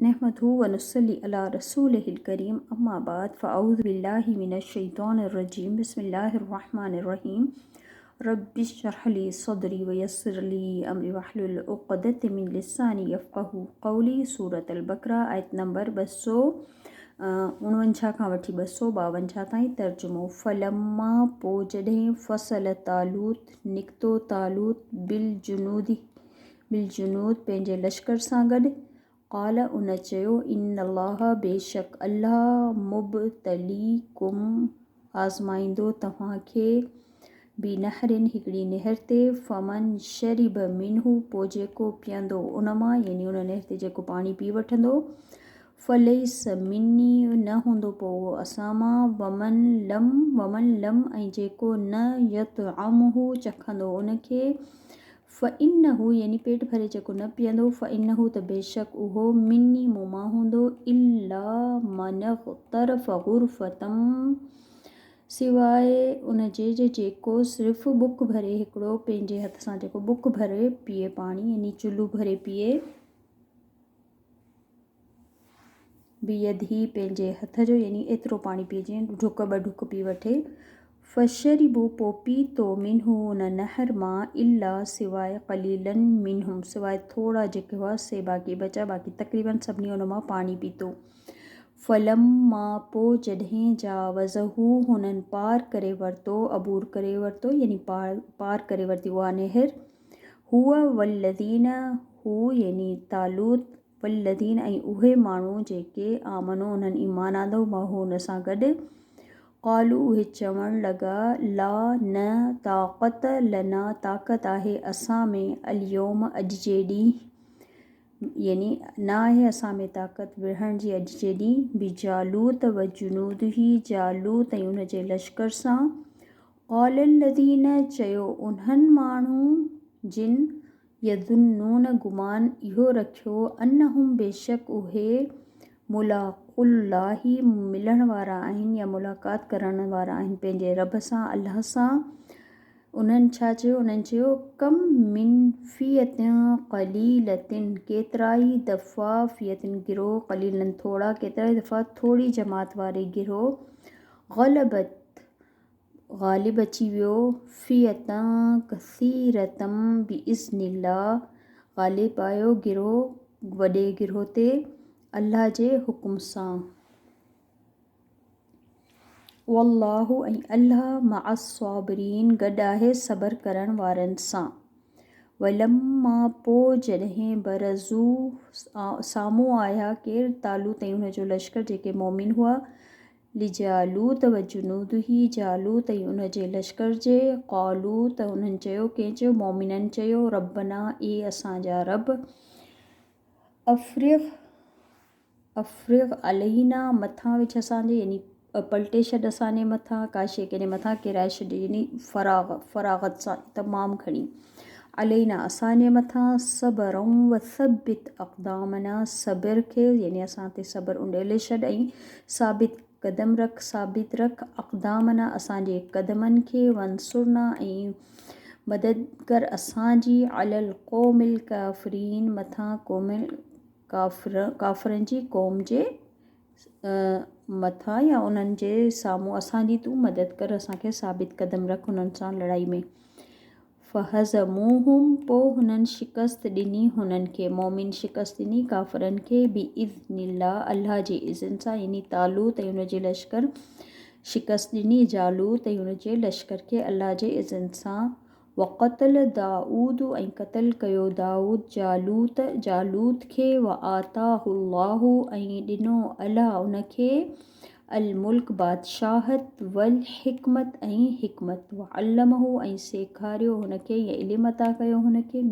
नहमदुहु व नुसल्ली अला रसूलिहिल करीम अम्मा बाद फ़अऊज़ु बिल्लाहि मिनश शैतानिर रजीम बिस्मिल्लाहिर रहमानिर रहीम रब्बिश्रह ली सदरी व यस्सिर ली अमरी वहलुल उक़दतम मिन लिसानी यफ़क़हू क़ौली। सूरत अल-बक़रा आयत नंबर 249 खां वठी 252 ताईं। तर्जुमो। फ़लम्मा पो जॾहिं फ़सल तालूत निकितो तालूत बिल जुनूद पंहिंजे लश्कर सां गॾु। क़ाल उन चयो इन्नल्लाह बेशक अल्लाह मुब्तलीकुम आज़माईंदो तव्हांखे बिनहरिन हिकिड़ी नहर ते फ़मन शरिब मिन्हू पोइ जेको पीअंदो उन मां यानी उन नहर ते जेको पाणी पी वठंदो फ़लैस मिन्नी न हूंदो पोइ उहो असां मां वमन लम ऐं जेको न यतअमहू चखंदो उनखे फ़इन्नहू यानी पेट भरे जेको न पीअंदो फ़इन्नहू त बेशक उहो मिन्नी मूं मां हूंदो इल्ला मन ग़तरफ़ ग़ुरफ़तम सिवाइ उन जे जेको सिर्फ़ु बुक भरे हिकिड़ो पंहिंजे हथ सां जेको बुक भरे पीए पाणी यानी चुल्लू भरे पीए बियदही पंहिंजे हथ जो यानी एतिरो पाणी पीए जीअं ढुक ॿ ढुक पी वठे। फ़शरिबू पोइ पीतो मिन्हू उन नहर मां इल्ला सिवाइ क़लीलन मिन्हुम सिवाइ थोरा जेके हुआ से बाक़ी बचा बाक़ी तक़रीबन सभिनी उन मां पाणी पीतो। फ़लम्मा पोइ जॾहिं जावज़हू हुननि पार करे वरितो अबूर करे वरितो यानी पार करे वरिती उहा नहर। हुआ वल्लज़ीन हू यानी तालूत वल्लज़ीन ऐं उहे माण्हू जेके आमनो उन्हनि ईमान आंदो माहू हुन सां गॾु। क़ालू उहे चवणु लॻा ला न ताक़त लना ताक़त आहे असां में अल-यौम अॼु जे ॾींहुं यानी न आहे असां में ताक़त विढ़ण जी अॼु जे ॾींहुं बिजालूत व जुनूदिही जालूत ऐं उन जे लश्कर सां। क़ालल्लज़ीन चयो उन्हनि माण्हू जिन यज़ुन्नून गुमान इहो रखियो अन्नहुम बेशक उहे मुलाक़ुल्लाही मिलण वारा आहिनि या मुलाक़ात करण वारा आहिनि पंहिंजे रब सां अल्लाह सां। उन्हनि छा चयो उन्हनि चयो कम मिन फ़ियतिन क़लीलतिन केतिरा ई दफ़ा फ़ियतिन गिरोह क़लीलन थोरा केतिरा ई दफ़ा थोरी जमात वारे गिरोह ग़ालिब अची वियो फ़ियतां कसीरतम बिइज़्निल्लाह ग़ालिब आयो गिरोह वॾे गिरोह ते अल्लाह जे हुकुम सां। वल्लाहु ऐं अल्लाह मअस्साबिरीन गॾु आहे सब्र करण वारनि सां। वलम्मा पोइ जॾहिं बरज़ू साम्हूं आया केरु तालूत ऐं हुन जो लश्कर जेके मोमिन हुआ लिजालूत व जुनूदिही जालूत ऐं उन जे लश्कर जे क़ालू त उन्हनि चयो कंहिं चयो मोमिननि चयो रब्बना ए असांजा रब अफ़्रिग़ अलैना मथां विझ असांजे यानी पलटे छॾ असांजे मथां का शइ कंहिंजे मथां किराए छॾ यानी फ़राग़त सां तमामु घणी अलैना असांजे मथां सब्रन व सबित अक़दामना सब्र खे यानी असां ते सब्र उंडेले छॾ ऐं साबित रख अक़दामना असांजे क़दमनि खे वंसुरना ऐं मदद कर असांजी अलल क़ौमिल काफ़िरीन मथां काफ़िरनि जी क़ौम जे मथां या उन्हनि जे साम्हूं असांजी तूं मदद कर असांखे साबित क़दम रख उन्हनि सां लड़ाई में। फ़हज़मूहुम पोइ हुननि शिकस्त ॾिनी हुननि खे मोमिन शिकस्त ॾिनी काफ़िरनि खे बिइज़्निल्लाह अल्लाह जे इज़्न सां यानी तालूत ऐं हुन जे लश्कर शिकस्त ॾिनी जालूत ऐं हुन जे लश्कर खे अल्लाह जे इज़्न सां। वक़तल दाऊद ऐं क़तल कयो दाऊद जालूत खे व आताहुल्लाहु ऐं ॾिनो अल्लाह उनखे अल मुल्क बादशाहत वल हिकमत ऐं हिकमत व अल्लमहु ऐं सेखारियो हुनखे या इल्मु अता कयो हुनखे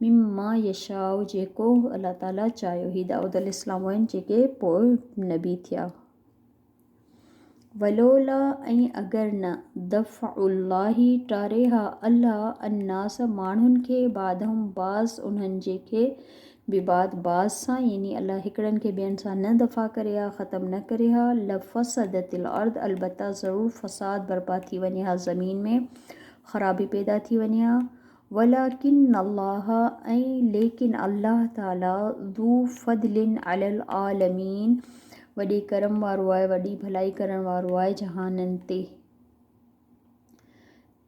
मिम्मा यशाउ जेको अल्लाह ताला चाहियो। ही दाऊद अलैहिस्सलाम आहिनि जेके पोइ नबी थिया। वलोला ऐं अगरि न दफ़उल्लाही टारे हा अल्लाह अन्नास माण्हुनि खे बादहुम बाज़ उन्हनि जेके बिबाद बाज़ सां यानी अल्लाह हिकिड़नि खे ॿियनि सां न दफ़ा करे हा ख़तमु न करे हा लफ़सदतिल अर्द अलबत्ता ज़रूरु फ़साद बर्पा थी वञे हा ज़मीन में ख़राबी पैदा थी वञे हा। वलाकिन अल्लाह ऐं लेकिन अल्लाह ताला ज़ू फ़द्लिन अलल आलमीन वॾे करम वारो आहे, वॾी भलाई करण वारो आहे जहाननि ते।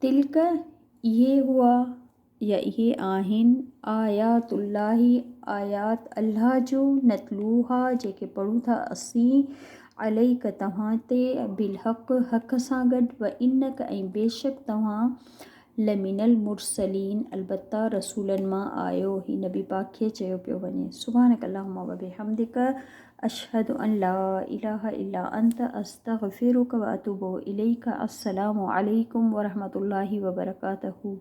तिल्क इहे हुआ या इहे आहिनि आयातुल्लाही आयात अल्लाह जो नतलूहा जेके पढ़ूं था असीं अलैक तव्हां ते बिलहक़ हक़ सां गॾु व इनक ऐं बेशक तव्हां लमिनल मुरसलीन अलबत्ता रसूलनि मां आयो। ही नबी पाक खे चयो पियो वञे। सुभानक अल्लाहुम्मा व बिहम्दिक अशहदु अन ला इलाहा इल्ला अंत अस्तगफिरुक व अतूबु इलैका। अस्सलामु अलैकुम व रहमतुल्लाहि व बरकातहू।